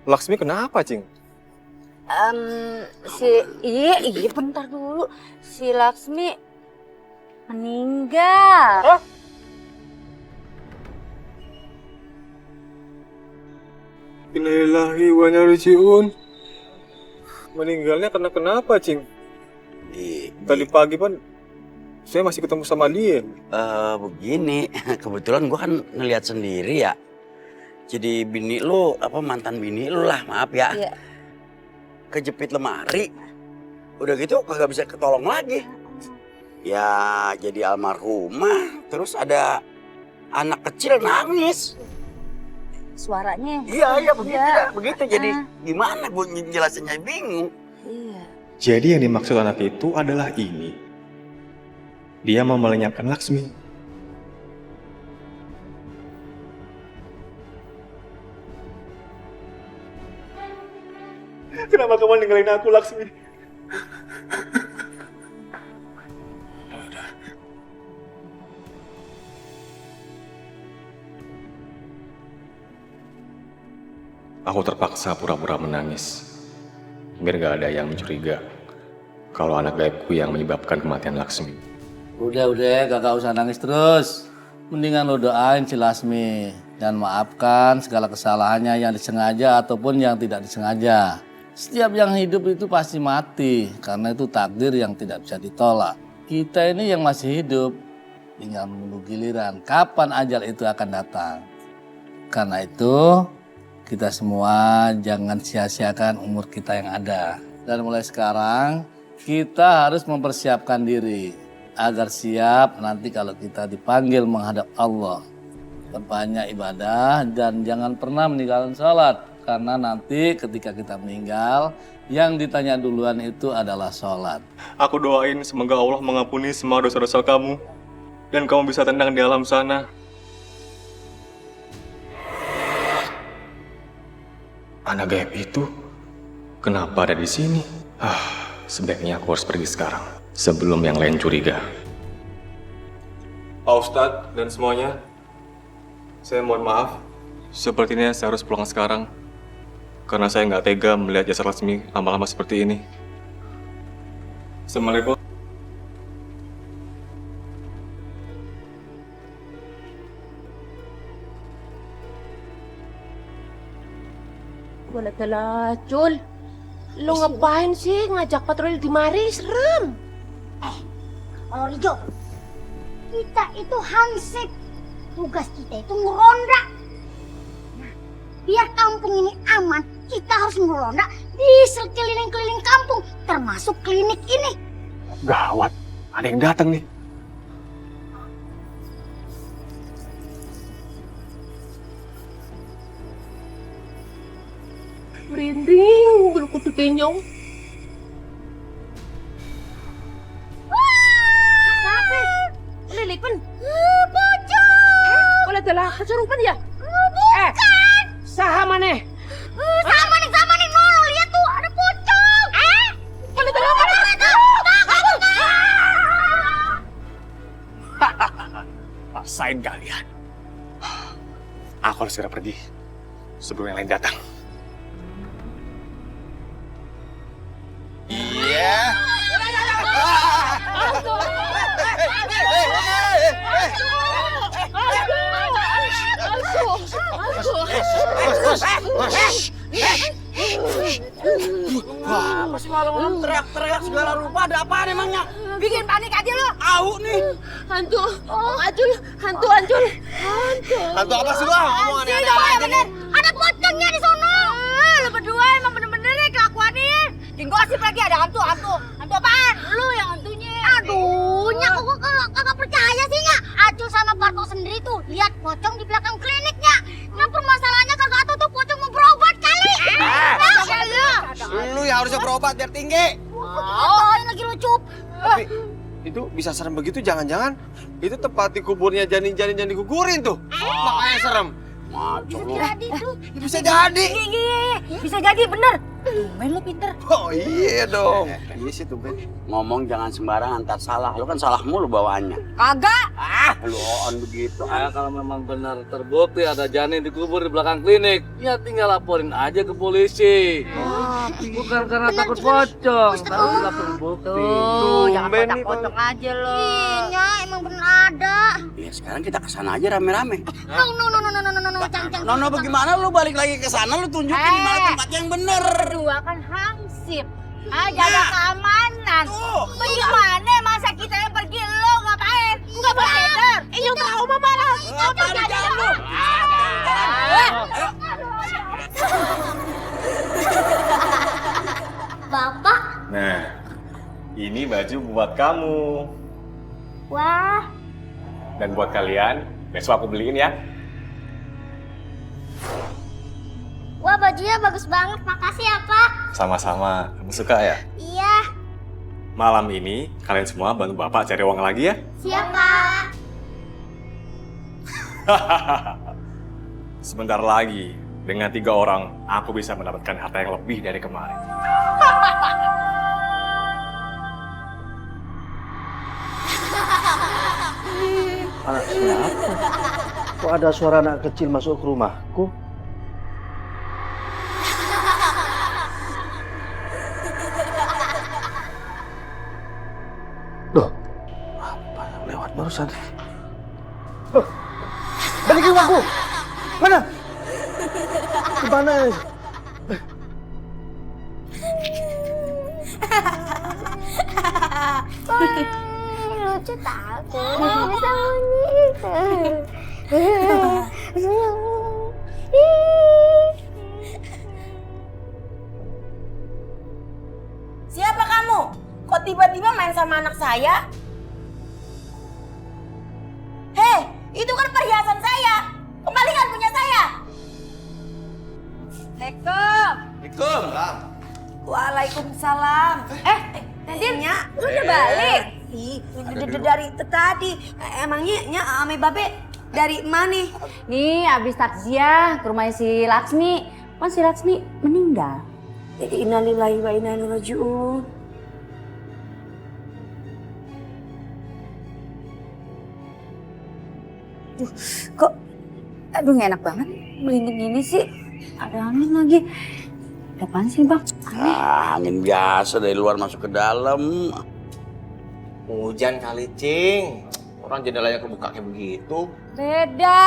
Laksmi kenapa, Cing? Iya bentar dulu. Si Laksmi meninggal. Hah? Innalillahi wa inna ilaihi raji'un. Meninggalnya karena kenapa, Cing? Tadi pagi kan saya masih ketemu sama dia. Begini, kebetulan gua kan ngelihat sendiri ya. Jadi bini lu, mantan bini lu lah, maaf ya. Iya. Kejepit lemari. Udah gitu kagak bisa ketolong lagi. Ya jadi almarhumah, terus ada anak kecil nangis. Suaranya. Iya begitu Iya. dah, begitu. Jadi gimana gua jelasinnya bingung. Iya. Jadi yang dimaksud anak itu adalah ini. Dia mau melenyapkan Laksmi. Kenapa kamu ninggalin aku, Laksmi? Aku terpaksa pura-pura menangis, biar gak ada yang mencuriga kalau anak gaibku yang menyebabkan kematian Laksmi. Udah, kagak usah nangis terus. Mendingan lo doain si Lasmi dan maafkan segala kesalahannya yang disengaja ataupun yang tidak disengaja. Setiap yang hidup itu pasti mati, karena itu takdir yang tidak bisa ditolak. Kita ini yang masih hidup, tinggal menunggu giliran kapan ajal itu akan datang. Karena itu, kita semua jangan sia-siakan umur kita yang ada. Dan mulai sekarang, kita harus mempersiapkan diri agar siap nanti kalau kita dipanggil menghadap Allah. Perbanyak ibadah dan jangan pernah meninggalkan sholat. Karena nanti ketika kita meninggal, yang ditanya duluan itu adalah sholat. Aku doain semoga Allah mengampuni semua dosa-dosa kamu dan kamu bisa tenang di alam sana. Anak gaib itu kenapa ada di sini? Sebaiknya aku harus pergi sekarang sebelum yang lain curiga. Pak Ustadz dan semuanya, saya mohon maaf. Sepertinya saya harus pulang sekarang karena saya nggak tega melihat jasad Laksmi lama-lama seperti ini. Assalamualaikum. Wala Cul. Lo ngapain sih ngajak patroli di mari? Serem. Kalau Rijo, kita itu hansip. Tugas kita itu ngeronda. Nah, biar kampung ini aman, kita harus ngeronda di sekeliling-keliling kampung, termasuk klinik ini. Gawat, ada yang datang nih. Merinding, bulu kutu kenyong. Lilipan. Pocong. Wala tala, kesurupan ya? Bukan. Saha maneh? Sama nih, lo lihat tuh ada pocong. Wala tala, Paksain kalian. Aku harus segera pergi sebelum yang lain datang. Iya. Wah, masih malam-malam teriak-teriak segala rupa, ada apaan emangnya? Bikin panik aja lo. Au nih. hantu. Acul, hantu. Hantu apa sih lo? Ngomong aneh-aneh aja nih. Ada pocongnya di sono. Lo berdua emang bener-bener nih kelakuannya. Bikin gosip lagi ada hantu. Hantu apaan? Lu yang hantunya. Aduh, Nyak kok kagak percaya sih, Nyak. Acul sama Parto sendiri tuh lihat pocong di belakang kliniknya. Nah, permasalahannya kagak tahu tuh pocong mau berobat kali. Lu yang harusnya berobat biar tinggi. Oh, lagi lucu. Tapi itu bisa serem begitu, jangan-jangan itu tempat dikuburnya janin-janin yang digugurin tuh. Makanya serem. Macam lu. Jadi tuh. Bisa jadi. Iya. Bisa jadi bener. Tumben lu pinter. Oh iya dong. Iya sih tuh Ben. Ngomong jangan sembarangan, ntar salah. Lu kan salah mulu bawaannya. Kagak. Lu on begitu. Ya kalau memang benar terbukti ada janin dikubur di belakang klinik, ya tinggal laporin aja ke polisi. Bukan karena takut pocong, tapi laporin bukti. Tuh, jangan Tumben nih, kocak-kocok aja lo. Iya, emang bener ada. Ya sekarang kita kesana aja rame-rame. No, cang. Nono bagaimana lu balik lagi ke sana lu tunjukin di mana tempat yang bener. Berdua kan hansip. Jaga keamanan. Bagaimana masa kita yang pergi lo ngapain? Enggak beredar. Iya trauma malah. Jangan lu. Bapak, Nah, ini baju buat kamu. wah, Dan buat kalian, besok aku beliin ya. wah bajunya bagus banget. Makasih ya, Pak. Sama-sama. Kamu suka ya? Iya, Malam ini, kalian semua bantu Bapak cari uang lagi ya. siap, Pak. Sebentar lagi, dengan 3 orang, aku bisa mendapatkan harta yang lebih dari kemarin. Anak siapa? Kok ada suara anak kecil masuk ke rumahku? Loh, apa yang lewat barusan? Loh, balikin uangku! Mana? Kemana? Lucu takut. Bisa Siapa kamu? Kok tiba-tiba main sama anak saya? Hei, itu kan perhiasan saya. Kembalikan punya saya. Assalamualaikum. Waalaikumsalam. Nadine, lu udah balik? Dari tadi. Emangnya ame babe dari mana? Nih, abis takziah ke rumah si Laksmi. Kan si Laksmi meninggal. Jadi innalillahi wa inna ilaihi raji'un. Kok aduh nggak enak banget merinding gini sih. Ada angin lagi. Apaan sih, Bang? Aneh. Angin biasa dari luar masuk ke dalam. Hujan kali, Cing. Orang jendelanya kebuka kayak begitu. Beda,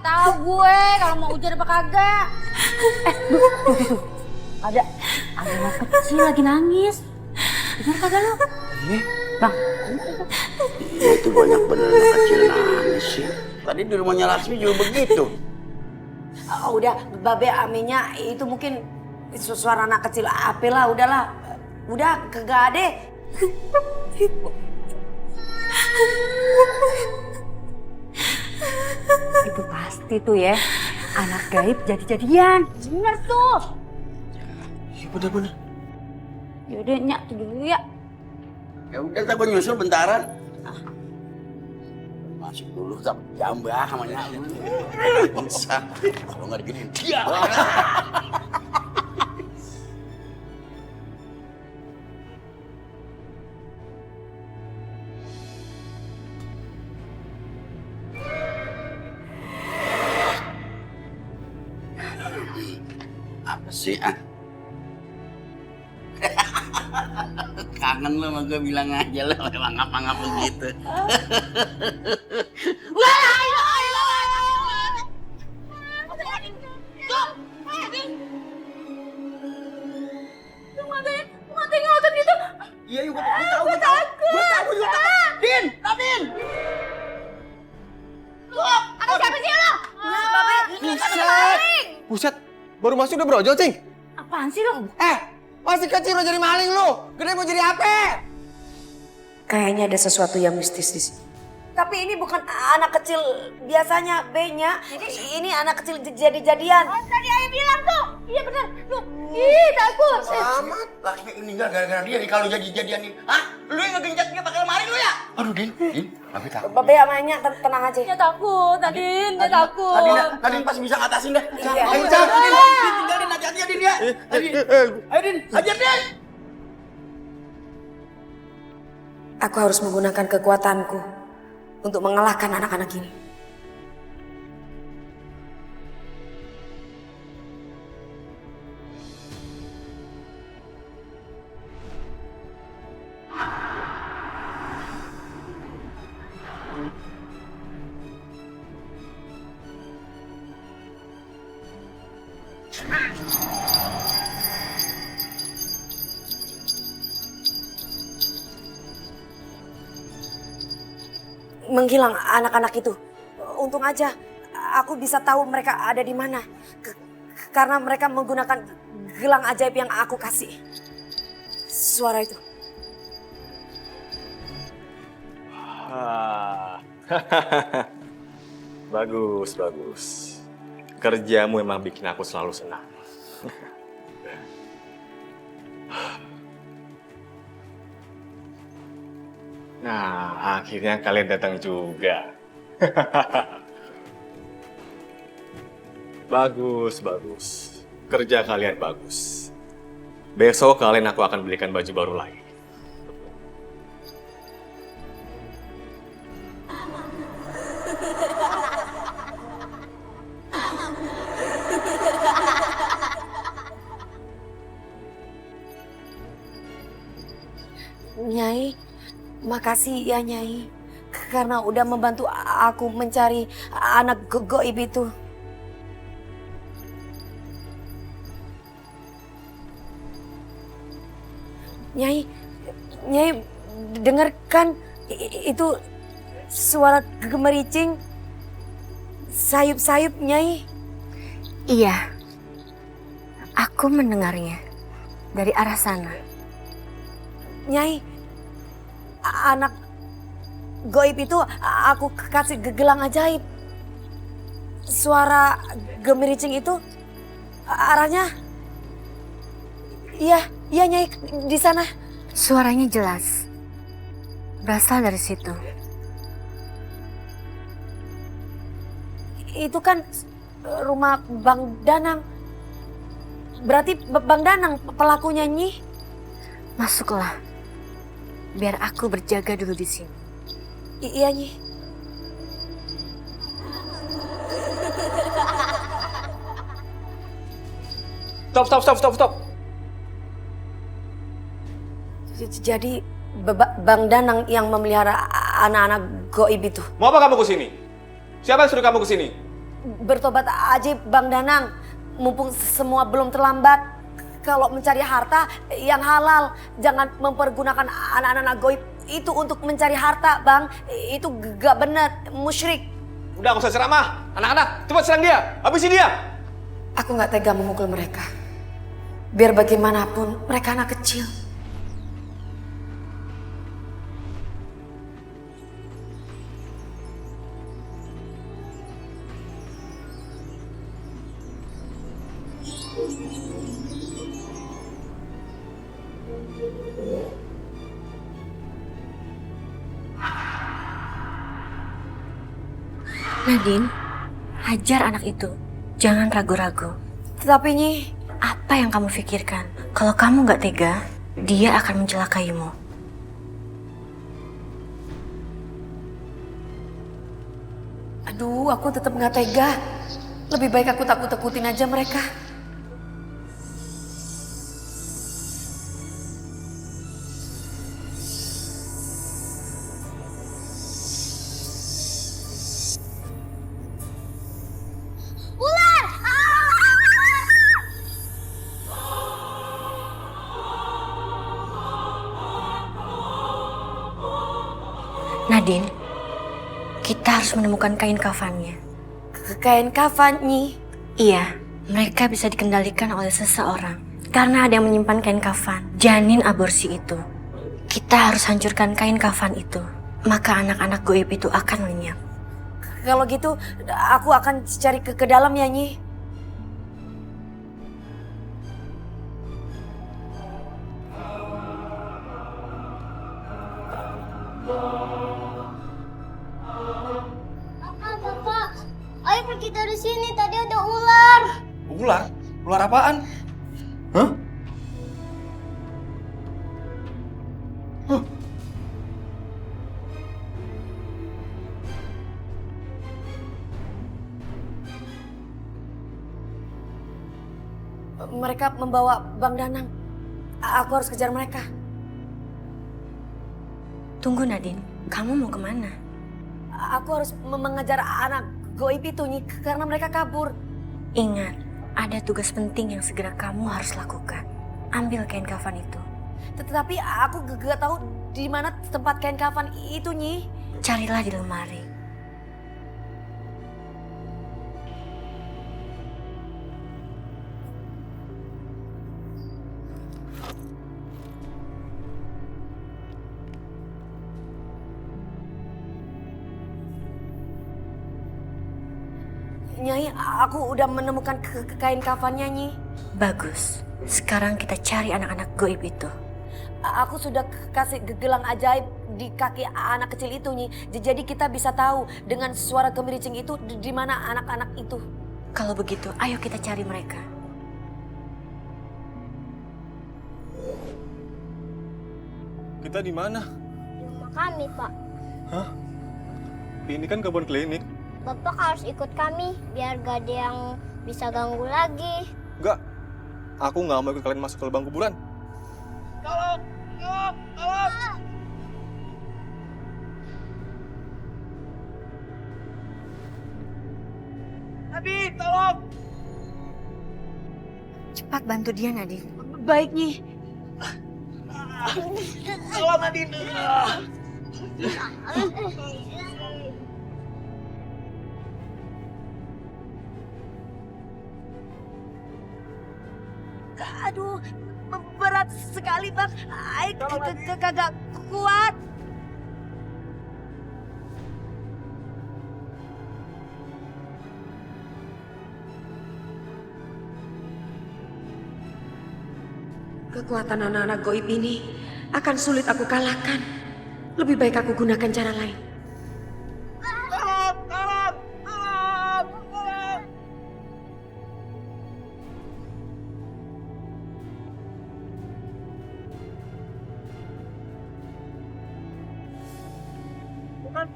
tahu gue kalau mau hujan apa kagak. Tuh. Ada anak kecil lagi nangis. Dengar kagak lo? Bang. Iya itu banyak bener anak kecil nangis sih. Tadi di rumahnya Laksmi juga begitu. Udah, babe aminya itu mungkin suara anak kecil ape lah, udahlah. Udah, kagak ada. Itu pasti tuh ya, anak gaib jadi-jadian. Bener tuh. Iya bener-bener. Yaudah, Nyak, tuh dulu ya. Ya udah, tak gue nyusul bentaran. Masuk dulu, tak jambah sama Nyak. Bisa. Kalau nggak diginiin, dia. Apa sih, Kangen lo sama gue, bilang aja lo ngap-ngap begitu. Iya, gue tahu. Gue tahu juga. Din, Din. Ada siapa sih lo? Buset, baru masuk udah brojol, Cing. Apaan sih lo? Masih kecil lo jadi maling lo. Gede mau jadi apa? Kayaknya ada sesuatu yang mistis di sini. Tapi ini bukan anak kecil biasanya, B-nya. Ini anak kecil jadi-jadian. Tadi ayah bilang tuh. Iya benar. Tuh. Ih, takut. Selamat. Laksmi meninggal gara-gara dia nih kalau jadi-jadian nih. Hah? Lu yang ngegenjat dia pakai lemari lu ya? Aduh, Din. Abi takut. Babe sama Nya tenang aja. Dia takut, Nadine, dia takut. Nadine pasti bisa ngatasin deh. Iya. Ayo, Cak. Tinggal Din, hati-hati ya, Din ya. Ayo, Din, hajar Din. Aku harus menggunakan kekuatanku untuk mengalahkan anak-anak ini. Menghilang anak-anak itu. Untung aja aku bisa tahu mereka ada di mana. Karena mereka menggunakan gelang ajaib yang aku kasih. Suara itu. Bagus, bagus. Kerjamu emang bikin aku selalu senang. Nah, akhirnya kalian datang juga. Bagus, bagus. Kerja kalian bagus. Besok kalian aku akan belikan baju baru lagi. Nyai, makasih ya Nyai. Karena udah membantu aku mencari anak goib itu. Nyai, Nyai dengarkan itu suara gemericing sayup-sayup Nyai. Iya, aku mendengarnya dari arah sana. Nyai, anak goib itu aku kasih gelang ajaib. Suara gemericing itu arahnya, iya Nyai di sana. Suaranya jelas, berasal dari situ. Itu kan rumah Bang Danang. Berarti Bang Danang pelakunya Nyi. Masuklah, biar aku berjaga dulu di sini. Iya Nyi. Stop. Jadi Bang Danang yang memelihara anak-anak goib itu. Mau apa kamu kesini? Siapa yang suruh kamu kesini? Bertobat aja Bang Danang, mumpung semua belum terlambat. Kalau mencari harta yang halal, jangan mempergunakan anak-anak goib itu untuk mencari harta, Bang. Itu gak benar, musyrik. Udah, gak usah ceramah. Anak-anak, cepat serang dia. Habisi dia. Aku gak tega memukul mereka. Biar bagaimanapun, mereka anak kecil. Nadine, hajar anak itu. Jangan ragu-ragu. Tapi Nyi, Apa yang kamu pikirkan? Kalau kamu nggak tega, dia akan mencelakaimu. aduh aku tetap gak tega. Lebih baik aku takut-takutin aja mereka. Nadine, kita harus menemukan kain kafannya. Kain kafan Nyi. Iya, mereka bisa dikendalikan oleh seseorang. Karena ada yang menyimpan kain kafan, janin aborsi itu. Kita harus hancurkan kain kafan itu. Maka anak-anak goib itu akan lenyap. Kalau gitu aku akan cari ke dalam ya Nyi. pergi dari sini, tadi ada ular. Ular? Ular apaan? Hah? Mereka membawa Bang Danang. Aku harus kejar mereka. Tunggu Nadine, kamu mau kemana? Aku harus mengejar anak goib itu Nyi, karena mereka kabur. Ingat, ada tugas penting yang segera kamu harus lakukan. Ambil kain kafan itu. Tetapi aku gak tahu di mana tempat kain kafan itu Nyi. Carilah di lemari. Nyai, aku udah menemukan kain kafannya Nyi. Bagus. Sekarang kita cari anak-anak goib itu. Aku sudah kasih gelang ajaib di kaki anak kecil itu Nyi. Jadi kita bisa tahu dengan suara gemericing itu di mana anak-anak itu. Kalau begitu, ayo kita cari mereka. Kita di mana? Di rumah kami, Pak. Hah? Ini kan kebun klinik. Bapak harus ikut kami biar gak ada yang bisa ganggu lagi. Enggak. Aku nggak mau ikut kalian masuk ke lubang kuburan. Tolong! Tolong! Tolong! Nadine, tolong! Cepat bantu dia, Nadine. Baik Nyi. Tolong Nadine! Aduh, berat sekali Bang. Kagak kuat. Kekuatan anak-anak goib ini akan sulit aku kalahkan. Lebih baik aku gunakan cara lain. Tolong! Tolong! Tolong! Tolong! Bukan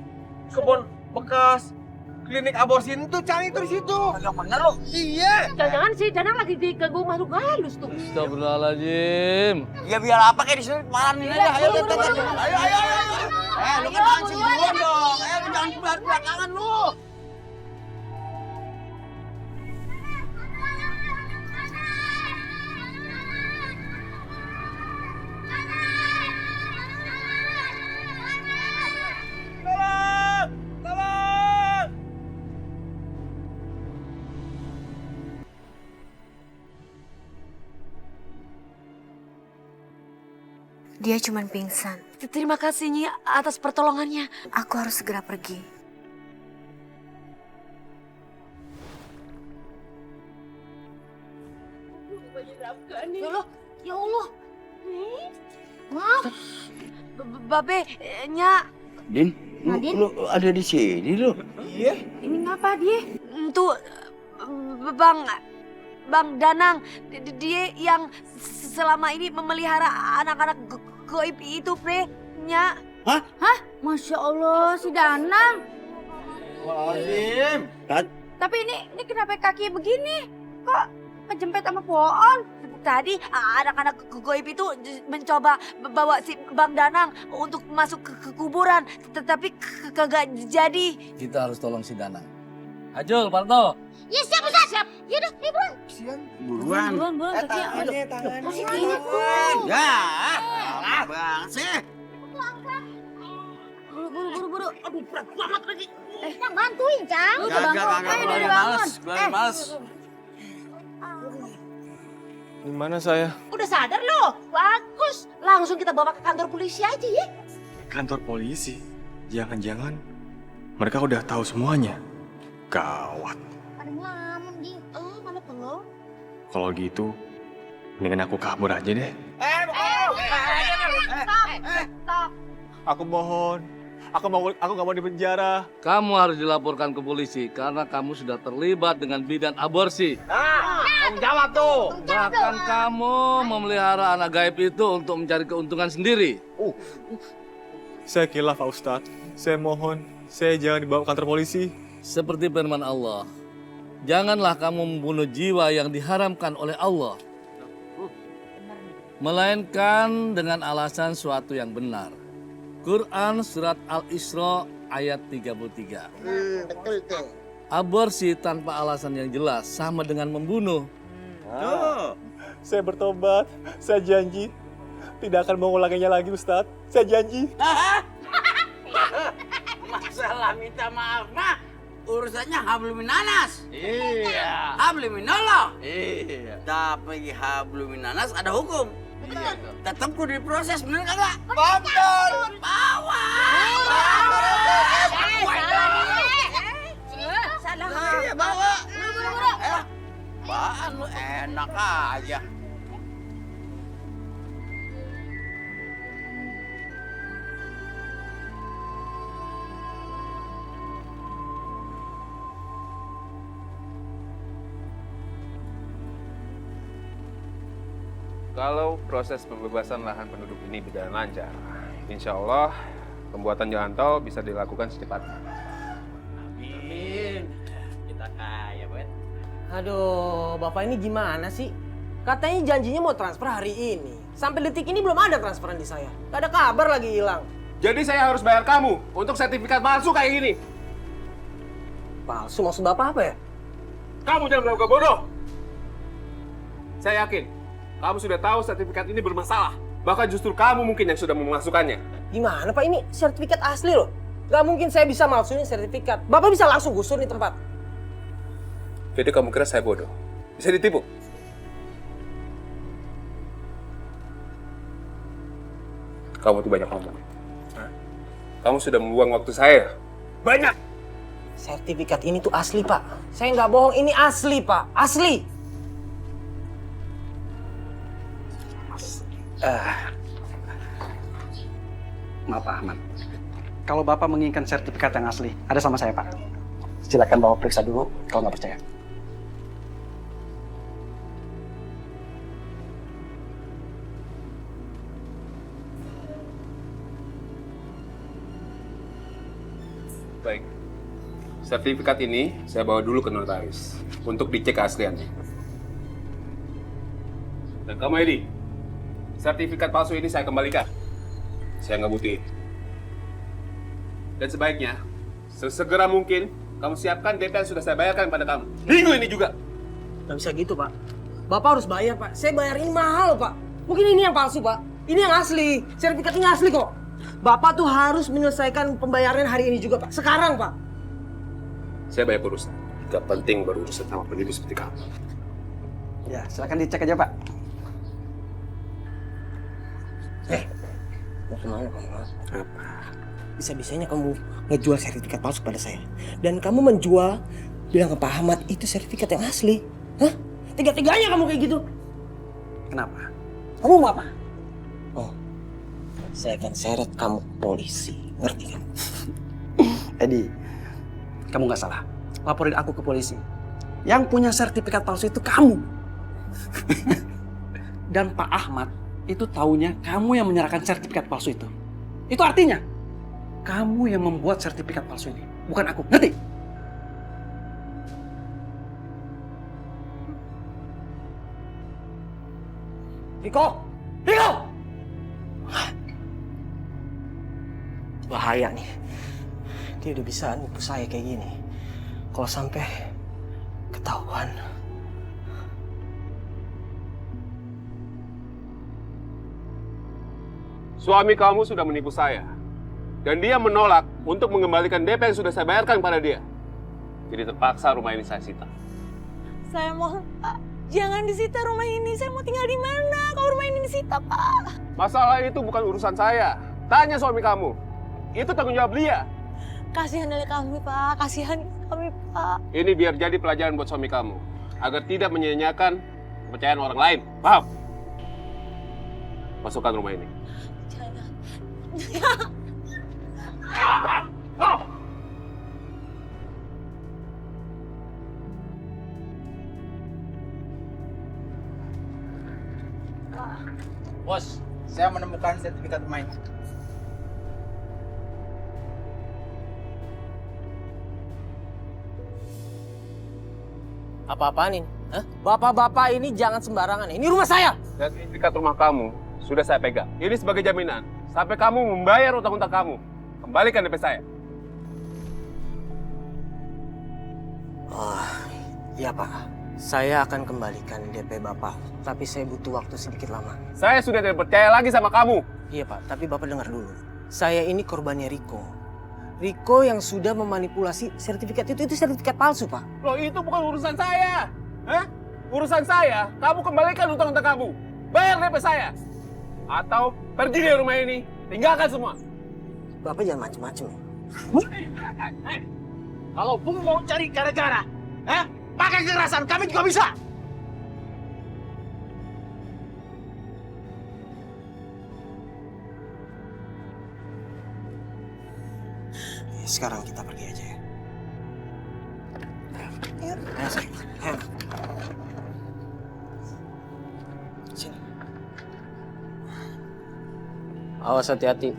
kebun bekas klinik aborsi itu, cari itu di situ. Yang benar lo? Iya. Jangan-jangan si Danang lagi diganggu makhluk halus tuh. Astagfirullahaladzim. Ya biar apa kayak disuruh marahin aja. Ayo, ayo, ayo. Lu kan langsung duluan dong. Lu jangan belakangan lu. Tolong! Tolong! Dia cuma pingsan. Terima kasih Nyi atas pertolongannya. Aku harus segera pergi. Ya Allah, ya Allah. Maaf. Babe, Nya, Din, lu ada di sini lu. Iya. ini ngapa dia? Tuh, Bang Danang, dia yang selama ini memelihara anak-anak goib itu, Pre. Nya. Masya Allah, si Danang. Azim. Tapi ini kenapa kakinya begini? Kok kejempet sama pohon? Tadi anak-anak goib itu mencoba bawa si Bang Danang untuk masuk ke kuburan, tetapi kagak jadi. Kita harus tolong si Danang. Ajul, Parto. Ya siap, Ustaz. Siap. Yaudah, ayo buruan. Buruan. Buruan, Tangannya, tangannya. Masih ingat tuh. Ya, salah banget sih. Buru. Aduh, berat banget lagi. Cang, bantuin, Cang. Gak, gue males. Gimana saya? Udah sadar lo? Bagus. Langsung kita bawa ke kantor polisi aja ya. Kantor polisi? Jangan-jangan mereka udah tahu semuanya. Gawat. Pada ngelamun, Di. Oh, mana bengong? Kalau gitu, mendingan aku kabur aja deh. Stop. Aku mohon, Aku nggak mau di penjara. Kamu harus dilaporkan ke polisi karena kamu sudah terlibat dengan bidan aborsi. Tanggung jawab tuh. Bahkan kamu memelihara anak gaib itu untuk mencari keuntungan sendiri. Saya khilaf Pak Ustadz. Saya mohon, saya jangan dibawa ke kantor polisi. Seperti firman Allah, janganlah kamu membunuh jiwa yang diharamkan oleh Allah, melainkan dengan alasan suatu yang benar. Quran Surat Al-Isra ayat 33. Betul tuh. Aborsi tanpa alasan yang jelas sama dengan membunuh. Saya bertobat, saya janji tidak akan mengulanginya lagi Ustadz. Saya janji. Masalah minta maaf mah urusannya habluminanas. Iya. Habluminallah. Iya. Tapi habluminanas ada hukum. Iya. Tetap kudu diproses, bener kagak? Betul. Bawa. Iya, bawa. Apaan lu enak aja. Kalau proses pembebasan lahan penduduk ini berjalan lancar, insya Allah pembuatan jalan tol bisa dilakukan secepatnya. Amin. Kita kaya, Bet. Aduh, Bapak ini gimana sih? Katanya janjinya mau transfer hari ini. Sampai detik ini belum ada transferan di saya. Gak ada kabar lagi hilang. Jadi saya harus bayar kamu untuk sertifikat palsu kayak gini. Palsu maksud Bapak apa ya? Kamu jangan melakukan bodoh. Saya yakin kamu sudah tahu sertifikat ini bermasalah. Bahkan justru kamu mungkin yang sudah memasukkannya. Gimana Pak, ini sertifikat asli loh. Gak mungkin saya bisa malsuin sertifikat. Bapak bisa langsung gusur nih tempat. Jadi kamu kira saya bodoh? Bisa ditipu? Kamu tuh banyak ngomong. Kamu sudah membuang waktu saya. Banyak! Sertifikat ini tuh asli Pak. Saya nggak bohong, ini asli Pak. Asli. Maaf Pak Ahmad. Kalau Bapak menginginkan sertifikat yang asli, ada sama saya Pak. Silakan Bapak periksa dulu kalau nggak percaya. Baik. Sertifikat ini saya bawa dulu ke notaris untuk dicek keasliannya. Dan kamu Edi, sertifikat palsu ini saya kembalikan. Saya nggak butuh. Dan sebaiknya, sesegera mungkin kamu siapkan DP yang sudah saya bayarkan pada kamu. Minggu ini juga. Gak bisa gitu Pak. Bapak harus bayar Pak. Saya bayar ini mahal Pak. Mungkin ini yang palsu Pak. Ini yang asli. Sertifikat ini asli kok. Bapak tuh harus menyelesaikan pembayaran hari ini juga Pak. Sekarang Pak. Saya banyak urusan. Gak penting berurusan sama penduduk seperti kamu. Ya, silakan dicek aja Pak. Mau kemana kamu? Apa? Bisa-bisanya kamu ngejual sertifikat palsu pada saya. Dan kamu menjual, bilang ke Pak Ahmad itu sertifikat yang asli. Hah? Tiga-tiganya kamu kayak gitu. Kenapa? Kamu mau apa? Oh, saya akan seret kamu ke polisi. Ngerti kan? Edi, kamu nggak salah. Laporin aku ke polisi. Yang punya sertifikat palsu itu kamu. Dan Pak Ahmad itu taunya kamu yang menyerahkan sertifikat palsu itu. Itu artinya kamu yang membuat sertifikat palsu ini, bukan aku. Ngerti? Riko! Riko! Bahaya nih. Dia udah bisa nipu saya kayak gini. Kalau sampai ketahuan. Suami kamu sudah menipu saya. Dan dia menolak untuk mengembalikan DP yang sudah saya bayarkan pada dia. Jadi terpaksa rumah ini saya sita. Saya mohon, Pak. Jangan disita rumah ini. Saya mau tinggal di mana kalau rumah ini disita, Pak? Masalah itu bukan urusan saya. Tanya suami kamu. Itu tanggung jawab dia. Kasihan dari kami, Pak. Kasihan kami, Pak. Ini biar jadi pelajaran buat suami kamu. Agar tidak menyia-nyiakan kepercayaan orang lain. Paham? Masukkan rumah ini. Jangan. Bos, saya menemukan sertifikat pemain. Apa-apaan ini? Hah? Bapak-bapak ini jangan sembarangan. Ini rumah saya. Sertifikat rumah kamu sudah saya pegang. Ini sebagai jaminan. Sampai kamu membayar utang-utang kamu. Kembalikan DP saya. Oh, iya Pak. Saya akan kembalikan DP Bapak. Tapi saya butuh waktu sedikit lama. Saya sudah tidak percaya lagi sama kamu. Iya Pak, tapi Bapak dengar dulu. Saya ini korbannya Riko. Riko yang sudah memanipulasi sertifikat itu sertifikat palsu, Pak. Loh, itu bukan urusan saya. Hah? Urusan saya, kamu kembalikan utang-utang kamu. Bayar DP saya. Atau pergi dari rumah ini, tinggalkan semua. Bapak jangan macem-macem. Kalau Bung mau cari gara-gara, pakai kekerasan, kami juga bisa. Sekarang kita pergi aja ya. Ayo sayang. Ayo. Sini. Awas hati-hati.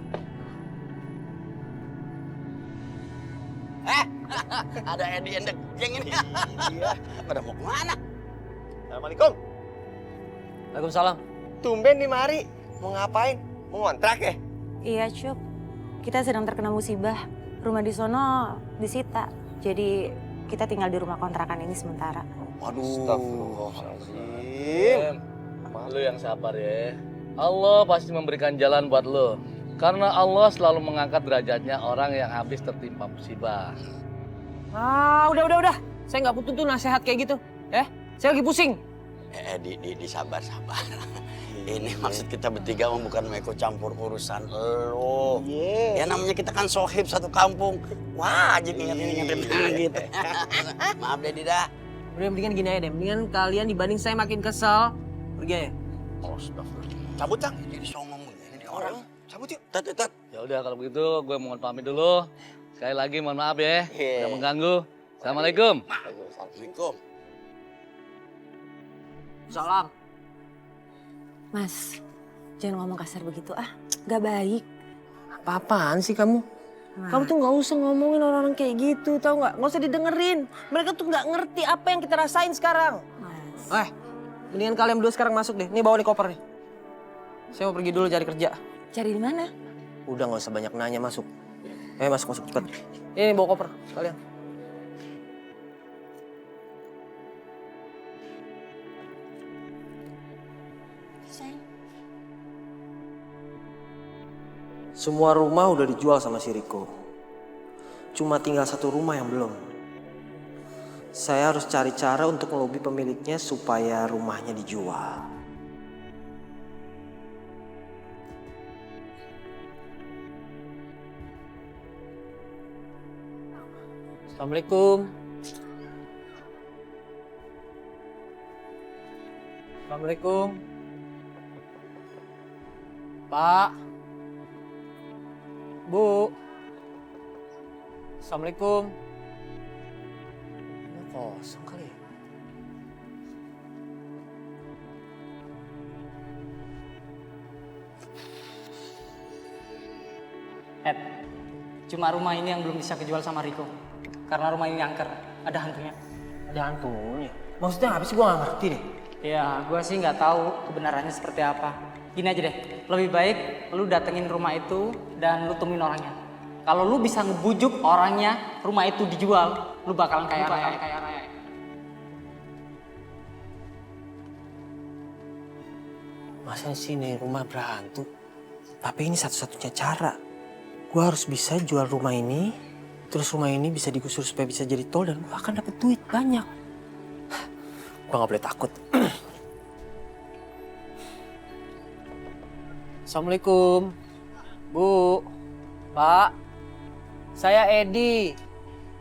Ada Edi Endek geng ini. Iya. Pada mau kemana? Assalamualaikum. Waalaikumsalam. Tumben nih mari. Mau ngapain? Mau ngontrak ya? Iya, Cuk. Kita sedang terkena musibah. Rumah di sono disita. Jadi kita tinggal di rumah kontrakan ini sementara. Waduh. Astagfirullahaladzim. Lu yang sabar ya. Allah pasti memberikan jalan buat lu. Karena Allah selalu mengangkat derajatnya orang yang habis tertimpa musibah. Ah, udah. Saya nggak butuh tuh nasihat kayak gitu. Saya lagi pusing. Di sabar. Ini maksud kita bertiga bukan mau ikut campur urusan lo. Ya namanya kita kan sohib satu kampung. Wajib ingetin gitu. Maaf deh Dida. Udah mendingan gini aja deh. Mendingan kalian dibanding saya makin kesel. Pergi aja. Oh, astagfirullah. Cabut, Cang. Jadi songong begini orang. Cabut yuk. Tat. Ya udah kalau begitu gue mohon pamit dulu. Sekali lagi mohon maaf ya. Udah mengganggu. Assalamualaikum. Assalamualaikum. Salam. Mas, jangan ngomong kasar begitu ah. Gak baik. Apa-apaan sih kamu? Kamu tuh nggak usah ngomongin orang-orang kayak gitu, tau nggak? Nggak usah didengerin. Mereka tuh nggak ngerti apa yang kita rasain sekarang. Mendingan kalian berdua sekarang masuk deh. Nih bawa nih koper nih. Saya mau pergi dulu cari kerja. Cari di mana? Udah nggak usah banyak nanya, masuk. Masuk cepat. Ini bawa koper kalian. Semua rumah udah dijual sama si Riko. Cuma tinggal satu rumah yang belum. Saya harus cari cara untuk melobi pemiliknya supaya rumahnya dijual. Assalamualaikum. Assalamualaikum. Pak. Bu. Assalamualaikum. Ini kosong kali ya? Cuma rumah ini yang belum bisa kejual sama Riko. Karena rumah ini angker, ada hantunya. Ada hantunya? Maksudnya apa sih? Gue gak ngerti deh. Ya, gue sih nggak tahu kebenarannya seperti apa. Gini aja deh, lebih baik lu datengin rumah itu dan lu temuin orangnya. Kalau lu bisa ngebujuk orangnya, rumah itu dijual, lu bakalan kaya raya. Masa sih nih rumah berhantu? Tapi ini satu-satunya cara. Gue harus bisa jual rumah ini, terus rumah ini bisa digusur supaya bisa jadi tol dan gue akan dapet duit banyak. Gue gak boleh takut. Assalamualaikum. Bu, Pak. Saya Edi.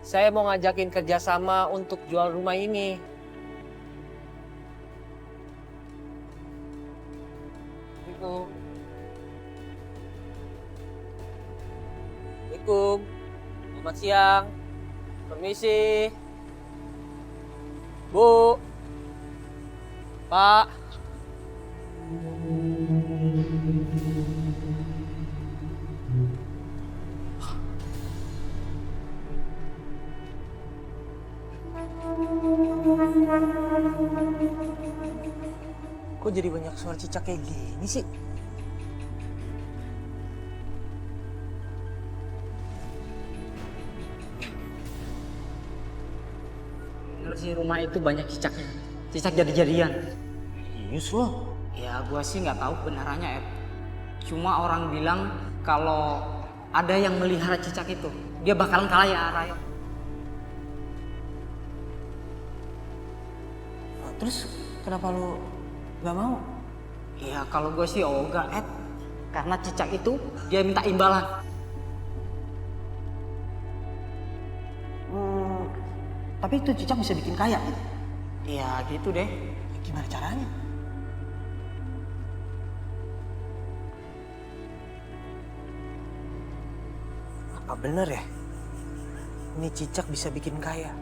Saya mau ngajakin kerjasama untuk jual rumah ini. Assalamualaikum. siang. Permisi. Bu. Pak. Kok jadi banyak suara cicak kayak gini sih? Bener sih rumah itu banyak cicaknya. Cicak jadi-jadian. Serius lo? Ya gua sih nggak tahu kebenarannya, Ed. Cuma orang bilang kalau ada yang melihara cicak itu, dia bakalan kaya raya. Terus kenapa lo gak mau? Ya kalau gue sih ogah, Ed. Karena cicak itu dia minta imbalan. Tapi itu cicak bisa bikin kaya gitu. Ya gitu deh. Gimana caranya? Apa bener ya? Ini cicak bisa bikin kaya.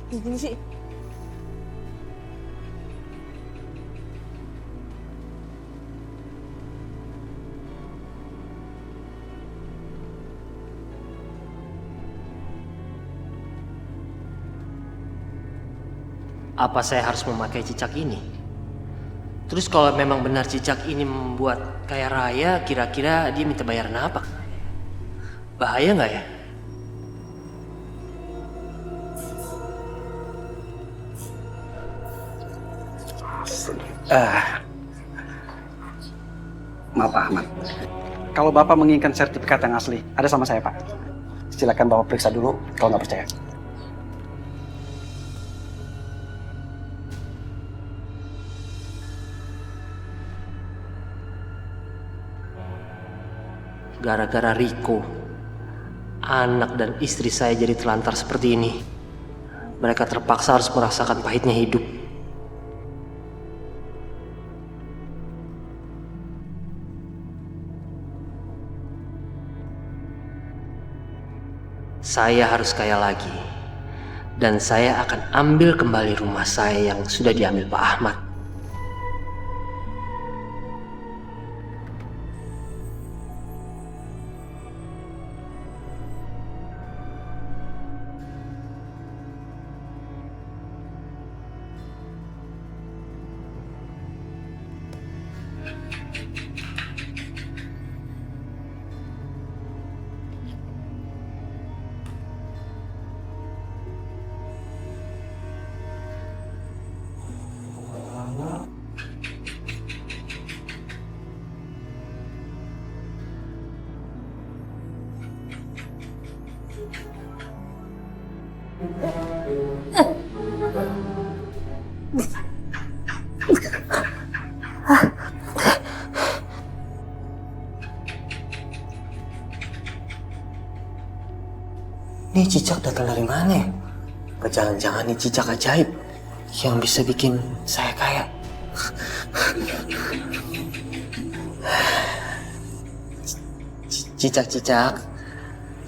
Gini sih. Apa saya harus memakai cicak ini? Terus kalau memang benar cicak ini membuat kaya raya, kira-kira dia minta bayaran apa? Bahaya nggak ya? Maaf Pak Ahmad. Kalau Bapak menginginkan sertifikat yang asli, ada sama saya Pak. Silakan Bapak periksa dulu kalau nggak percaya. Gara-gara Riko, anak dan istri saya jadi telantar seperti ini. Mereka terpaksa harus merasakan pahitnya hidup. Saya harus kaya lagi. Dan saya akan ambil kembali rumah saya yang sudah diambil Pak Ahmad. Ini cicak datang dari mana ya? Jangan-jangan ini cicak ajaib yang bisa bikin saya kaya. Cicak-cicak,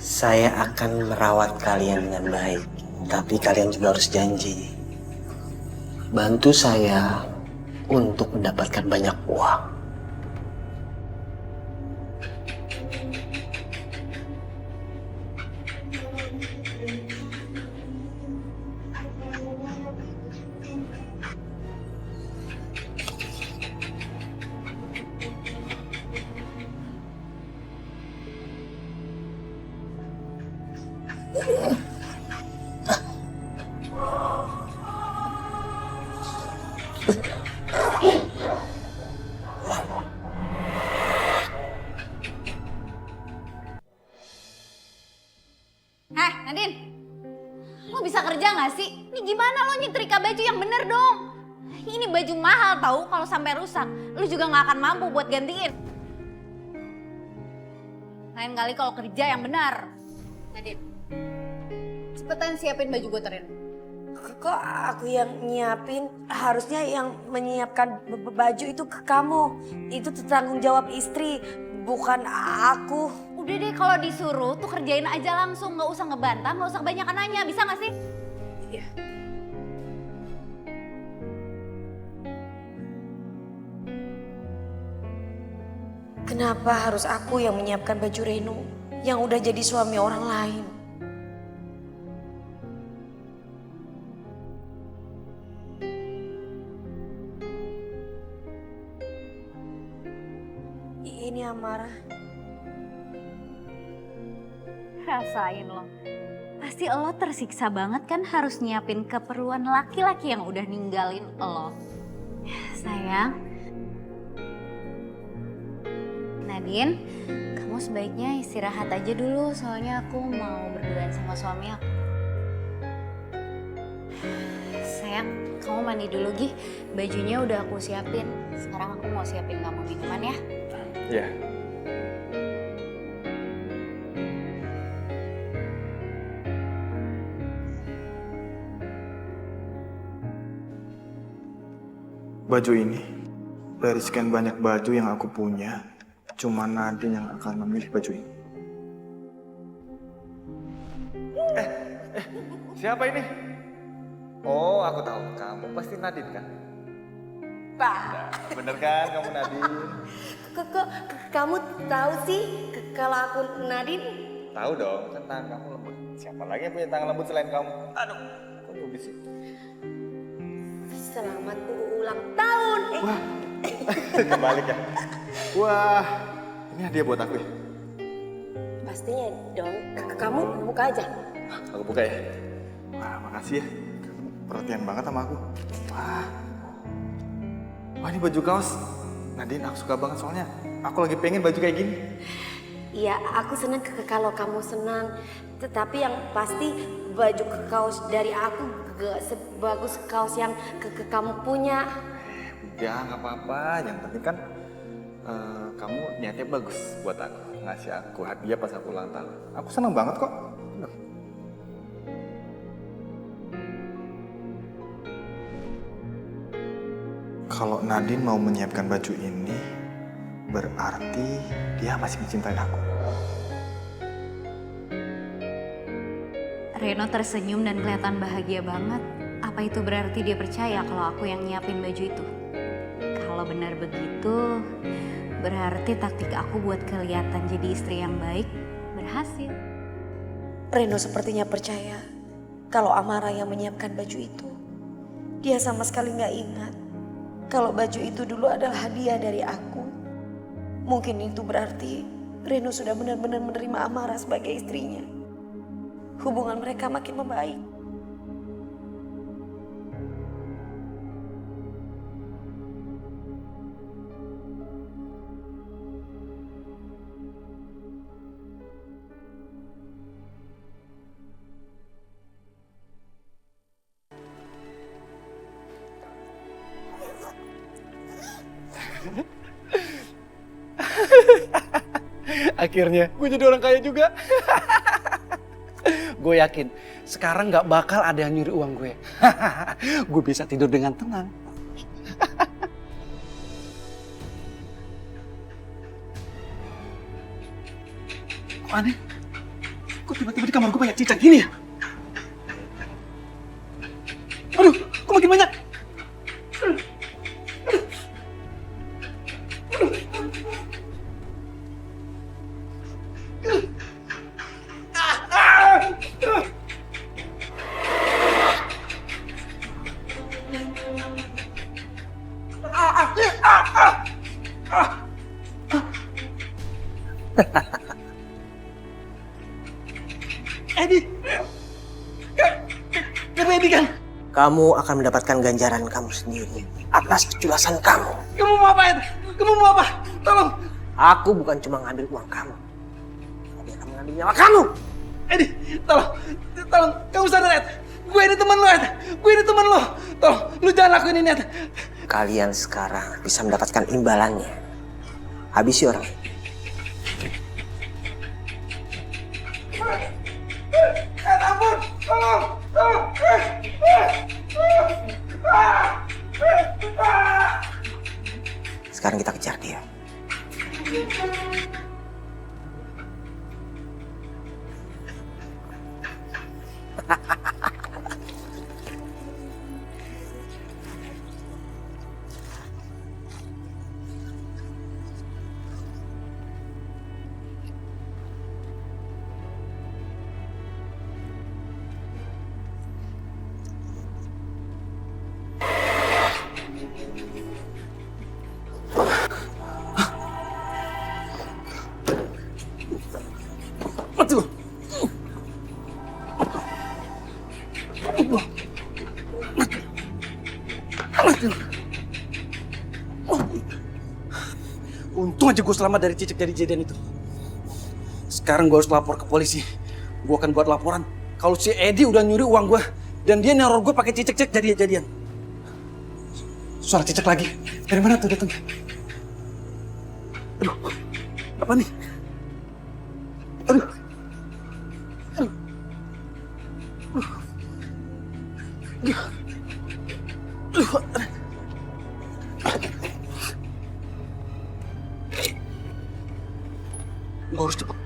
saya akan merawat kalian dengan baik. Tapi kalian juga harus janji. Bantu saya untuk mendapatkan banyak uang. Nadine, lo bisa kerja nggak sih? Ini gimana lo nyetrika baju yang bener dong? Ini baju mahal tahu, kalau sampai rusak, lu juga nggak akan mampu buat gantiin. Lain kali kalau kerja yang benar. Nadine, cepetan siapin baju buat Reno. Kok aku yang nyiapin? Harusnya yang menyiapkan baju itu ke kamu. Itu tanggung jawab istri, bukan aku. Udah deh, kalau disuruh tuh kerjain aja langsung, nggak usah ngebantah, nggak usah kebanyakan nanya, bisa nggak sih? Iya. Kenapa harus aku yang menyiapkan baju Reno yang udah jadi suami orang lain? Ini amarah. Rasain lo. Pasti lo tersiksa banget kan harus nyiapin keperluan laki-laki yang udah ninggalin lo. Sayang. Nadine, kamu sebaiknya istirahat aja dulu soalnya aku mau berduaan sama suami aku. Sayang, kamu mandi dulu Gi. Bajunya udah aku siapin. Sekarang aku mau siapin kamu minuman ya. Iya. Baju ini, dari sekian banyak baju yang aku punya, cuma Nadine yang akan memilih baju ini. Siapa ini? Oh, aku tahu. Kamu pasti Nadine kan? Pak. Bener kan kamu Nadine? Kok kamu tahu sih kalau aku Nadine? Tahu dong, kan tangan kamu lembut. Siapa lagi yang punya tangan lembut selain kamu? Aduh, kok lembut sih? Selamat ulang tahun. Wah, kembali ya. Wah, ini hadiah buat aku ya? Pastinya dong. Kamu buka aja. Aku buka ya. Wah, makasih ya. Kamu perhatian banget sama aku. Wah, ini baju kaos. Nadine, aku suka banget soalnya aku lagi pengen baju kayak gini. Iya, aku senang kalau kamu senang. Tetapi yang pasti baju kaos dari aku gak sebagus kaos yang kamu punya. Ya, nggak apa-apa. Yang penting kan kamu niatnya bagus buat aku. Ngasih aku hadiah pas aku ulang tahun. Aku senang banget kok. Kalau Nadine mau menyiapkan baju ini, berarti dia masih mencintai aku. Reno tersenyum dan kelihatan bahagia banget. Apa itu berarti dia percaya kalau aku yang nyiapin baju itu? Kalau benar begitu, berarti taktik aku buat kelihatan jadi istri yang baik berhasil. Reno sepertinya percaya kalau Amara yang menyiapkan baju itu. Dia sama sekali gak ingat kalau baju itu dulu adalah hadiah dari aku. Mungkin itu berarti Reno sudah benar-benar menerima Amara sebagai istrinya. Hubungan mereka makin membaik. Akhirnya gue jadi orang kaya juga. Gue yakin sekarang gak bakal ada yang nyuri uang gue. Gue bisa tidur dengan tenang. Kok aneh? Kok tiba-tiba di kamar gue banyak cicak gini ya? Aduh, kok makin banyak? Kamu akan mendapatkan ganjaran kamu sendiri atas keculasan kamu. Kamu mau apa, Ed? Kamu mau apa? Tolong. Aku bukan cuma ngambil uang kamu, tapi akan mengambil nyawa kamu. Edi, tolong, kamu sadar, Ed. Gue ini teman lo, Ed. Gue ini teman lo. Tolong, lu jangan lakuin ini, Ed. Kalian sekarang bisa mendapatkan imbalannya. Habisi orang. Ampun, tolong. Sekarang kita kejar dia. Aduh. Untung aja gue selamat dari Cicek dari kejadian itu. Sekarang gue harus lapor ke polisi. Gue akan buat laporan kalau si Edi udah nyuri uang gue dan dia neror gue pakai Cicek jadian. Suara Cicek lagi. Dari mana tuh datangnya? Aduh, apa nih? Aduh. Gue harus cepet.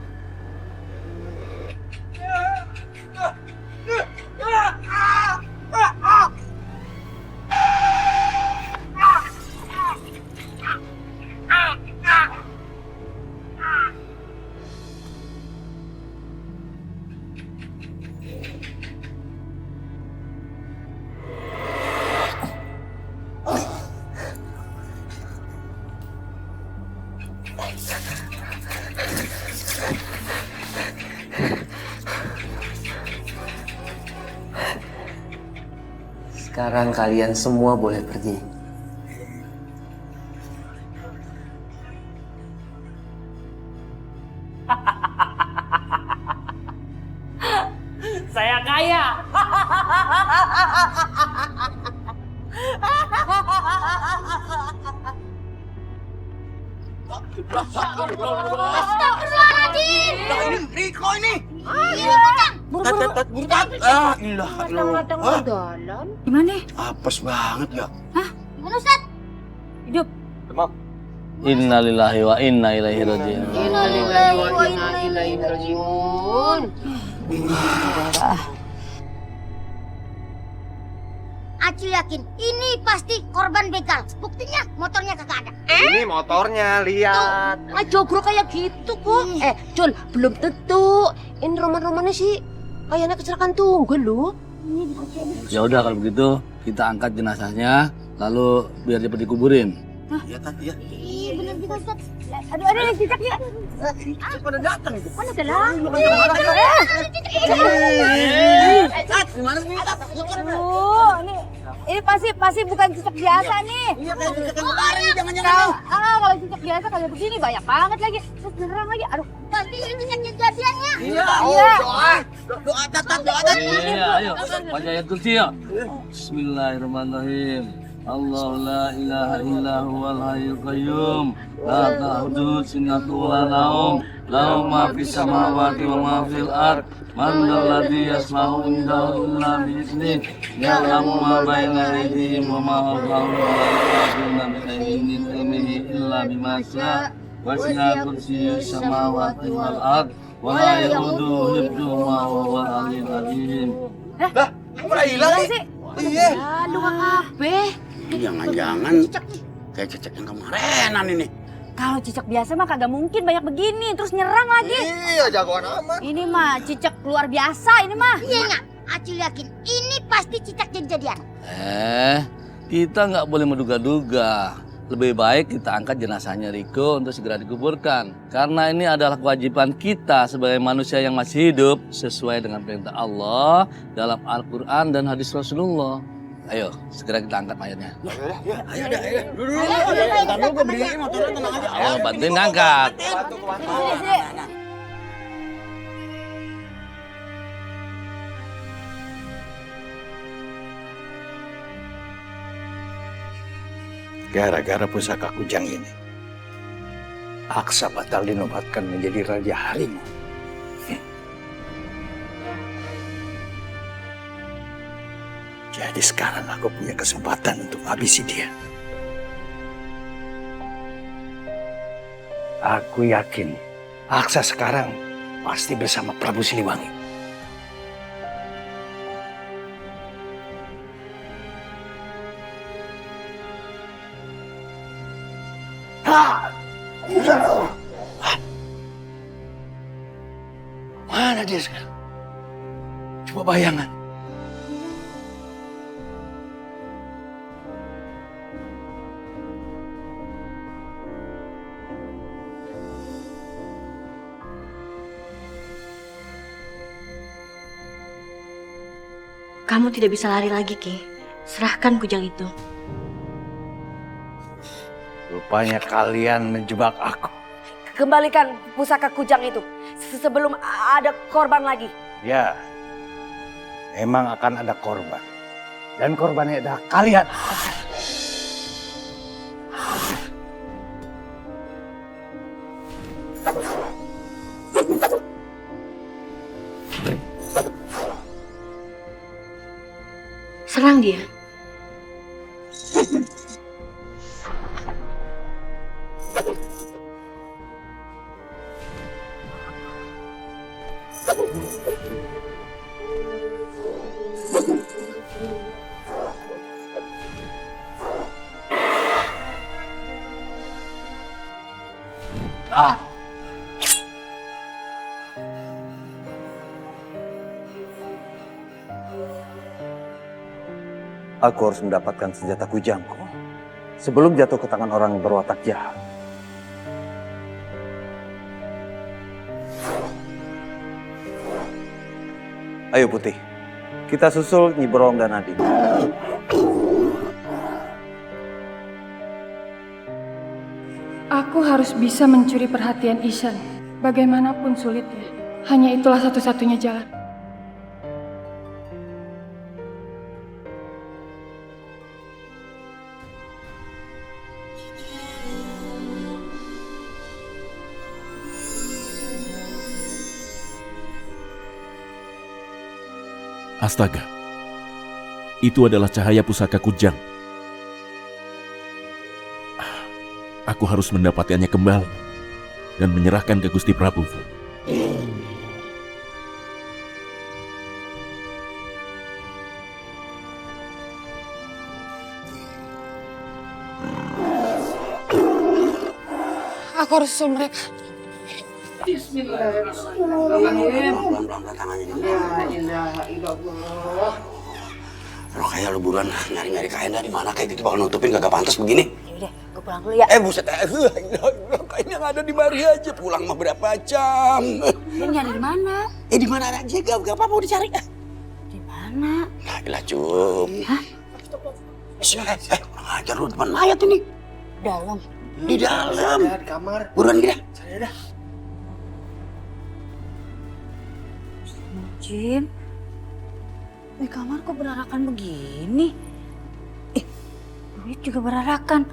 Sekarang kalian semua boleh pergi. Saya kaya. Astagfirullahaladzim. Lah ini Riko ini. Iya, Kang. Dalam. Gimana? Apes banget ya. Gimana, Ustaz? Hidup. Innalillahi wa inna ilaihi raji'un. Innalillahi wa inna ilaihi raji'un. Acil yakin ini pasti korban begal. Buktinya motornya kagak ada. Ini motornya, lihat. Jogro kayak gitu kok. Jul, belum tentu. Ini roman-romannya sih kayaknya kecelakaan tunggal lu. Ya udah kalau begitu kita angkat jenazahnya lalu biar cepat dikuburin. Iya tadi ya. Iya benar kita, Ustaz. Aduh, ada yang cicak ya. Pada datang itu. Mana telah? Gimana nih? Ini pasti bukan cicak biasa nih. Iya kayak cicak kemarin, jangan-jangan. Kalau cicak biasa kayak begini banyak banget lagi. Terus nyerang lagi. Aduh, Pasti ini kejadiannya. Iya, doa tatat. Iya, ayo. Baca ayat kursi ya. Bismillahirrahmanirrahim. Allah la ilaha illa huwal hayyul qayyum la ta'khudhuhu sinatun wa la nawm lahu ma fis samawati wa ma fil ard man dzalladzi yasma'u indahu illa bi idzni ya'lamu ma baina aydihim wa ma khalfahum wa la yuhituna bi shay'in min ilmihi illa bima syaa wasi'a kursiyyuhu samawati wal ard wa la ya'uduhu hifdhuhuma wa huwal aliyyul azim. Lah, udah hilang sih. Iya. aduh kabeh. Jangan-jangan kayak cicak yang kemarinan ini. Kalau cicak biasa mah kagak mungkin banyak begini terus nyerang lagi. Iya, jagoan amat. Ini mah cicak luar biasa ini mah. Iya nggak? Acil yakin ini pasti cicak jadian. Kita nggak boleh menduga-duga. Lebih baik kita angkat jenazahnya Riko untuk segera dikuburkan. Karena ini adalah kewajiban kita sebagai manusia yang masih hidup sesuai dengan perintah Allah dalam Al-Quran dan hadis Rasulullah. Ayo, segera kita angkat mayatnya. Ayo. Dulu gue berdiri motornya tenang aja. Ayo, bantuin ngangkat. Gara-gara pusaka kujang ini, Aksa batal dinobatkan menjadi Raja Harimau. Jadi sekarang aku punya kesempatan untuk habisi dia. Aku yakin Aksa sekarang pasti bersama Prabu Siliwangi. Mana dia sekarang? Coba bayangan. Kamu tidak bisa lari lagi, Ki. Serahkan kujang itu. Rupanya kalian menjebak aku. Kembalikan pusaka kujang itu sebelum ada korban lagi. Ya, emang akan ada korban. Dan korbannya adalah kalian. Serang dia. Aku harus mendapatkan senjata kujangku sebelum jatuh ke tangan orang yang berwatak jahat. Ayo Putih, kita susul Nyi Boroong dan Nadine. Aku harus bisa mencuri perhatian Ishan. Bagaimanapun sulitnya, hanya itulah satu-satunya jalan. Astaga, itu adalah cahaya pusaka kujang. Aku harus mendapatkannya kembali dan menyerahkan ke Gusti Prabu. Aku harus susul mereka. Pelan-pelan tangannya. Kalau kayak lu buruan nyari-nyari kain dari mana kayak gitu bakal nutupin kagak pantas begini. Yaudah, gue pulang dulu ya. Buset, kainnya nggak ada di mari aja. Pulang mah berapa jam? Lu nyari di mana? Di mana aja, gak apa-apa mau dicari. Di mana? Nah, ilah Cum. Hah? Kurang ajar lu depan mayat ini. Dalam. Di dalam. Di kamar. Buruan kita. Cari dah. Jin, di kamar kok berarakan begini? Duit juga berarakan.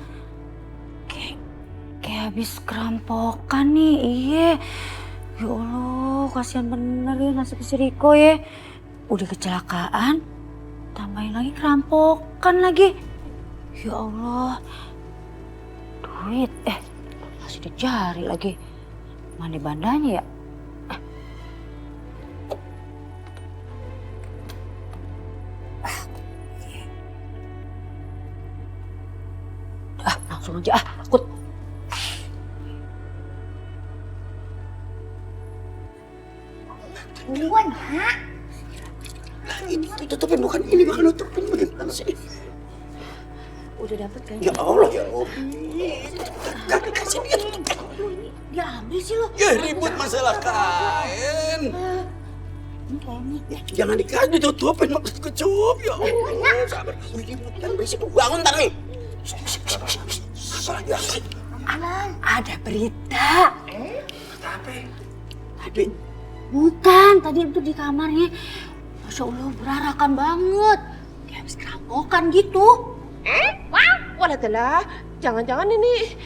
Kayak habis kerampokan nih, iya. Ya Allah, kasihan bener ya nasib si Riko ya. Udah kecelakaan, tambahin lagi kerampokan lagi. Ya Allah, duit, masih di jari lagi. Mana bandanya ya? Langsung aja takut. Buruan, Hak. Lah ini tutupin, bukan ini bakal nutupin bagaimana sih? Udah dapet kan? Ya Allah, ya Allah. Gak dikasih dia. Dia ambil sih lo. Ya ribut masalah kain. Ini kainnya. Jangan dikasih, ditutupin maksud kecup. Ya Allah, sabar. Jangan berisik, bangun ntar nih. Alang, ada berita. Apa? Tadi. Bukan, tadi itu di kamarnya. Masya Allah, berarakan banget. Kayak habis kerampokan gitu. Wah, walah telah. Jangan-jangan ini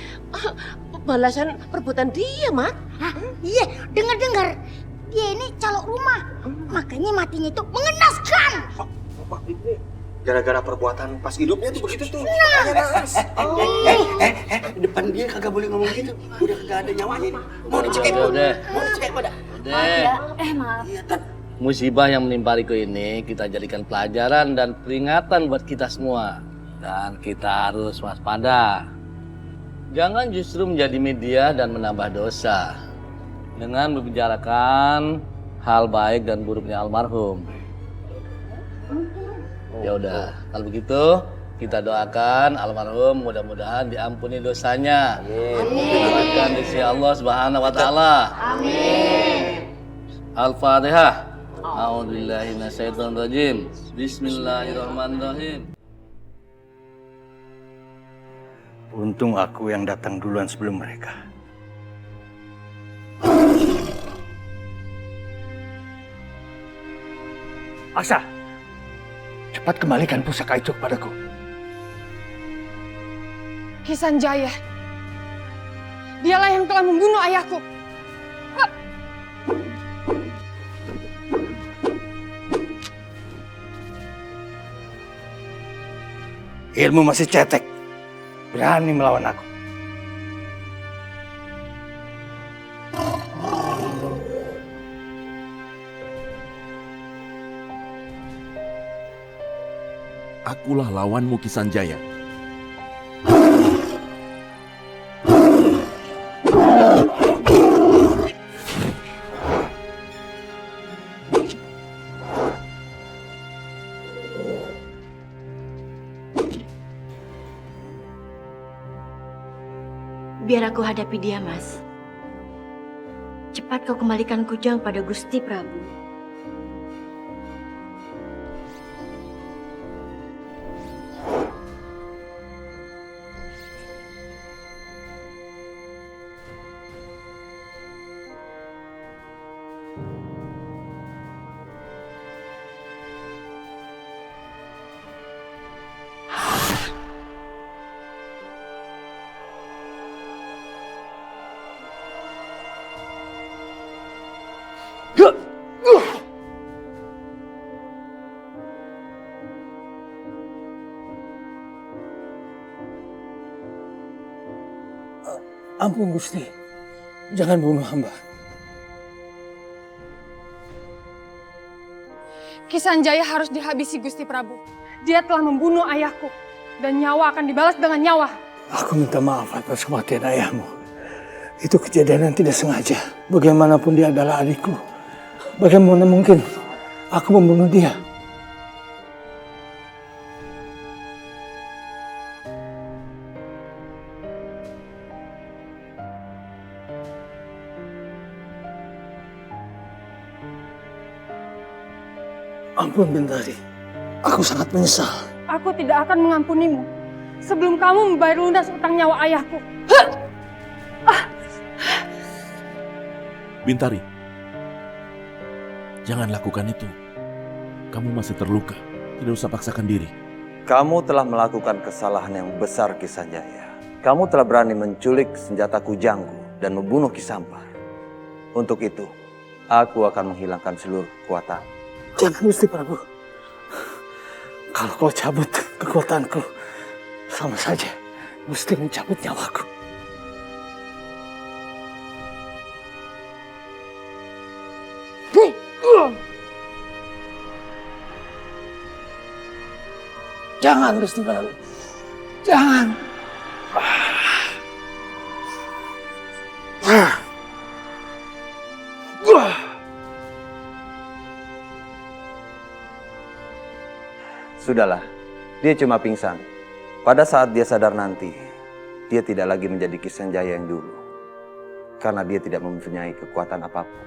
balasan perbuatan dia, Mat. Hah? Iya, dengar-dengar. Dia ini calok rumah. Makanya matinya itu mengenaskan. Gara-gara perbuatan pas hidupnya tuh begitu tuh. Depan dia kagak boleh ngomong gitu. Udah kagak ada nyawanya. Mau dicekek Udah. Mau dicekek pada. Maaf. Musibah yang menimpa Riko ini kita jadikan pelajaran dan peringatan buat kita semua. Dan kita harus waspada. Jangan justru menjadi media dan menambah dosa. Dengan membicarakan hal baik dan buruknya almarhum. Ya udah, kalau begitu kita doakan almarhum mudah-mudahan diampuni dosanya. Amin. Di sisi Allah Subhanahu wa taala. Amin. Al-Fatihah. A'udzubillahi minasyaitonirrajim. Bismillahirrahmanirrahim. Untung aku yang datang duluan sebelum mereka. Aksa, cepat kembalikan pusaka itu kepadaku. Kisanjaya. Dialah yang telah membunuh ayahku. Ilmu masih cetek. Berani melawan aku. Akulah lawanmu Kisanjaya. Biar aku hadapi dia, Mas. Cepat kau kembalikan kujang pada Gusti Prabu. Ampun Gusti, jangan bunuh hamba. Kisanjaya harus dihabisi Gusti Prabu. Dia telah membunuh ayahku. Dan nyawa akan dibalas dengan nyawa. Aku minta maaf atas kematian ayahmu. Itu kejadian yang tidak sengaja. Bagaimanapun dia adalah adikku. Bagaimana mungkin aku membunuh dia? Ampun Bintari, aku sangat menyesal. Aku tidak akan mengampunimu sebelum kamu membayar lunas utang nyawa ayahku. Bintari, jangan lakukan itu. Kamu masih terluka, tidak usah paksakan diri. Kamu telah melakukan kesalahan yang besar, Kisanjaya. Kamu telah berani menculik senjata kujangku dan membunuh Kisampar. Untuk itu, aku akan menghilangkan seluruh kekuatan. Jangan Gusti Prabu. Kalau kau cabut kekuatanku, sama saja Gusti mencabut nyawaku. Jangan Gusti Prabu. Jangan. Sudahlah, dia cuma pingsan. Pada saat dia sadar nanti, dia tidak lagi menjadi Kisanjaya yang dulu. Karena dia tidak mempunyai kekuatan apapun.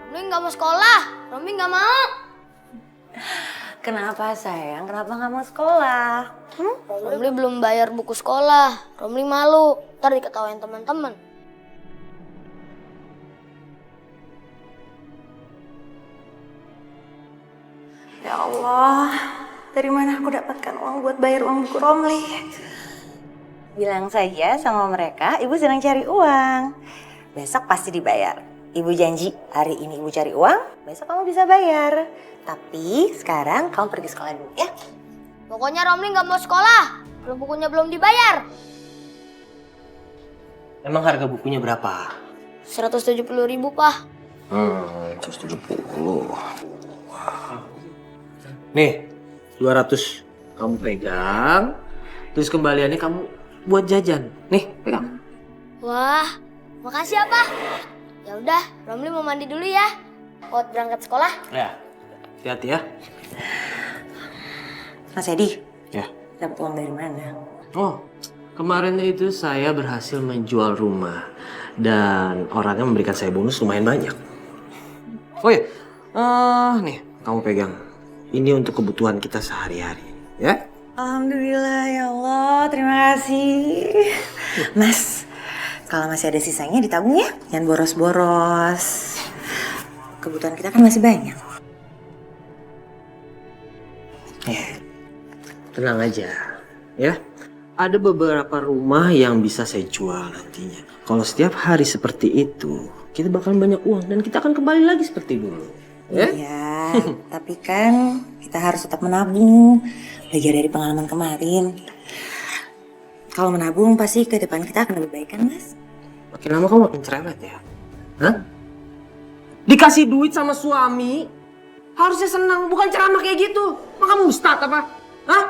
Romli nggak mau sekolah. Romli nggak mau. Kenapa sayang? Kenapa nggak mau sekolah? Romli belum bayar buku sekolah. Romli malu. Ntar diketawain teman-teman. Ya Allah, dari mana aku dapatkan uang buat bayar uang buku Romli? Bilang saja sama mereka, ibu sedang cari uang. Besok pasti dibayar. Ibu janji hari ini ibu cari uang, besok kamu bisa bayar. Tapi sekarang kamu pergi sekolah dulu ya. Pokoknya Romli nggak mau sekolah. Kalau bukunya belum dibayar. Emang harga bukunya berapa? 170.000, Pak. 170. Nih, 200 kamu pegang. Terus kembaliannya kamu buat jajan. Nih, pegang. Wah, makasih ya, Pak. Ya udah, Romli mau mandi dulu ya. Buat berangkat sekolah. Ya. Hati-hati ya. Mas Edi, Ya. dapat uang dari mana? Oh, kemarin itu saya berhasil menjual rumah dan orangnya memberikan saya bonus lumayan banyak. Oh ya, nih kamu pegang. Ini untuk kebutuhan kita sehari-hari, ya? Alhamdulillah ya Allah, terima kasih. Mas, kalau masih ada sisanya ditabung ya, jangan boros-boros. Kebutuhan kita kan masih banyak. Tenang aja, ya. Ada beberapa rumah yang bisa saya jual nantinya. Kalau setiap hari seperti itu, kita bakal banyak uang dan kita akan kembali lagi seperti dulu. Ya? Iya, tapi kan kita harus tetap menabung. Belajar dari pengalaman kemarin. Kalau menabung pasti ke depan kita akan lebih baik kan, Mas? Makin lama kamu makin cerewet ya. Hah? Dikasih duit sama suami, harusnya senang, bukan ceramah kayak gitu. Maka kamu ustadz apa? Hah?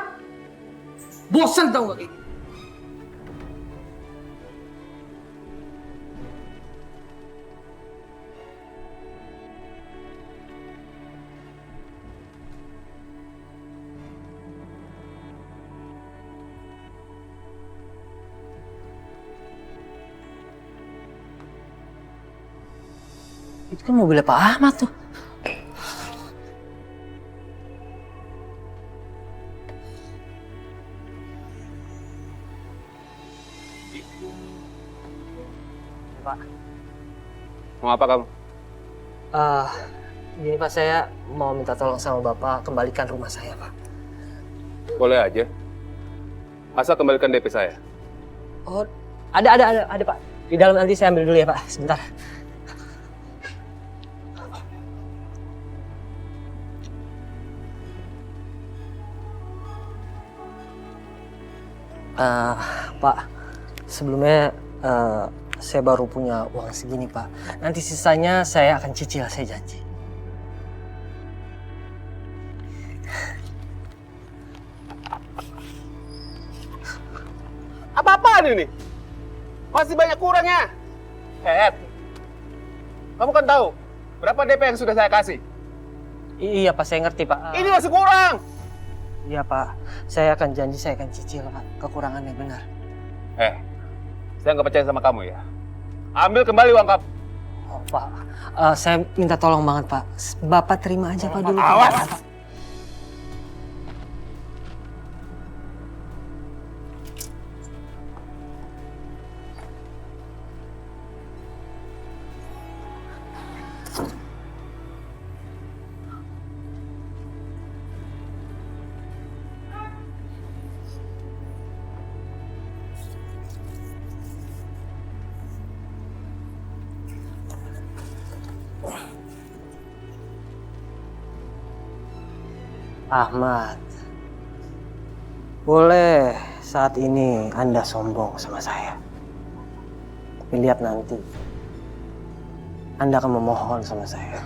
Bosan tau gak kayak gitu? Itu kan mobilnya Pak Ahmad tuh. Pak. Mau apa kamu? Gini Pak, saya mau minta tolong sama Bapak kembalikan rumah saya, Pak. Boleh aja. Asal kembalikan DP saya. Oh, ada Pak. Di dalam nanti saya ambil dulu ya, Pak. Sebentar. Pak, sebelumnya saya baru punya uang segini, Pak. Nanti sisanya saya akan cicil, saya janji. Apa-apaan ini? Masih banyak kurangnya. Ed, kamu kan tahu berapa DP yang sudah saya kasih? Iya, Pak, saya ngerti, Pak. Ini masih kurang. Iya, Pak. Saya akan janji saya akan cicil, Pak. Kekurangannya benar. Saya nggak percaya sama kamu ya. Ambil kembali uang kamu. Oh, Pak. Saya minta tolong banget, Pak. Bapak terima aja, Pak, dulu. Awas! Ahmad, boleh saat ini Anda sombong sama saya. Tapi lihat nanti, Anda akan memohon sama saya.